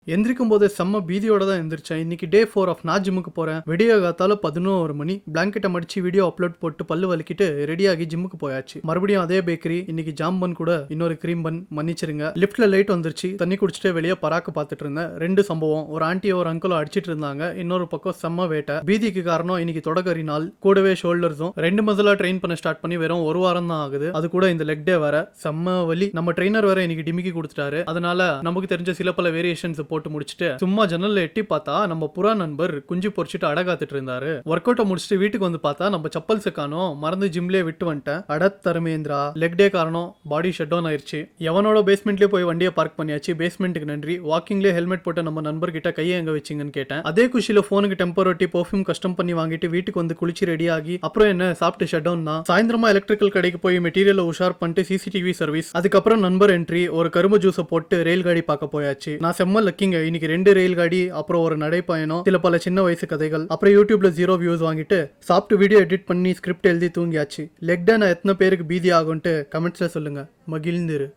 எந்திரிக்கும் போதே செம்ம பீதியோட தான் எந்திரிச்சேன். இன்னைக்கு டே 4 ஆஃப் நான் ஜிம்முக்கு போறேன். விடிய காத்தால 11 மணி பிளாங்கெட்டை மடிச்சு வீடியோ அப்லோட் போட்டு பல்லு வலிக்கிட்டு ரெடியாகி ஜிம்முக்கு போயாச்சு. மறுபடியும் அதே பேக்கரி. இன்னைக்கு ஜாம் பன் கூட இன்னொரு கிரீம் பன். மன்னிச்சிருங்க. லிஃப்ட்ல லைட் வந்துருச்சு. தண்ணி குடிச்சிட்டு வெளியே பராக்கு பார்த்துட்டு இருந்தேன். ரெண்டு சம்பவம். ஒரு ஆண்டியோ ஒரு அங்கிளோ அடிச்சிட்டு இருந்தாங்க. இன்னொரு பக்கம் செம்ம வேட்டை. பீதிக்கு காரணம் இன்னைக்கு தொடக்கறி நாள். கூடவே ஷோல்டர்ஸும் 2 மசிலா ட்ரெயின் பண்ண ஸ்டார்ட் பண்ணி வெறும் ஒரு வாரம் தான் ஆகுது. அது கூட இந்த லெக் டே வேற செம்ம வலி. நம்ம ட்ரெயினர் வேற இன்னைக்கு டிமிக்கி கொடுத்துட்டாரு. அதனால நமக்கு தெரிஞ்ச சில பல வேரியேஷன்ஸ் போட்டு முடிச்சுட்டு சும்மா ஜன்னல்ல எட்டி பார்த்தா நம்ம புறா நண்பர் குஞ்சு பொறிச்சிட்டு அடகாத்துட்டு இருந்தாரு. ஒர்க் அவுட்டை முடிச்சுட்டு வீட்டுக்கு வந்து பார்த்தா நம்ம சப்பல்ஸ் காணோம். மறந்து ஜிம்லயே விட்டு வந்துட்டேன். அடத்தருமேந்திரா. லெக் டே காரணம் பாடி ஷட் டவுன் ஆயிருச்சு. எவனோட பேஸ்மெண்ட்லயே போய் வண்டியை பார்க் பண்ணியாச்சு. பேஸ்மெண்ட்டுக்கு நன்றி. வாக்கிங்லேயே ஹெல்மெட் போட்ட நம்ம நண்பர் கிட்ட கையை எங்க வச்சிங்கன்னு கேட்டேன். அதே குஷியில போனுக்கு டெம்பர் ஒட்டி பெர்ஃப்யூம் கஸ்டம் பண்ணி வாங்கிட்டு வீட்டுக்கு வந்து குளிச்சு ரெடி ஆகி அப்புறம் என்ன சாப்பிட்டு ஷட் டவுன் தான். சாயந்தரமா எலக்ட்ரிக்கல் கடைக்கு போய் மெட்டீரியல் உஷார் பண்ணிட்டு சிசிடிவி சர்வீஸ். அதுக்கப்புறம் நண்பர் என்ட்ரி. ஒரு கரும்பு ஜூஸை போட்டு ரயில் காடி பார்க்க போயாச்சு. நான் செம்ம லக்கிங்க. இன்னைக்கு 2 ரயில் காடி, அப்புறம் ஒரு நடைப்பயணம், சில பல சின்ன வயசு கதைகள், அப்புறம் யூடியூப்ல 0 வியூஸ் வாங்கிட்டு சாப்பிட்டு வீடியோ எடிட் பண்ணி ஸ்கிரிப்ட் எழுதி தூங்கியாச்சு. லெக் டே நான் எத்தனை பேருக்கு பீதி ஆகும்ட்டு கமெண்ட்ஸ்ல சொல்லுங்க. மகிழ்ந்திரு.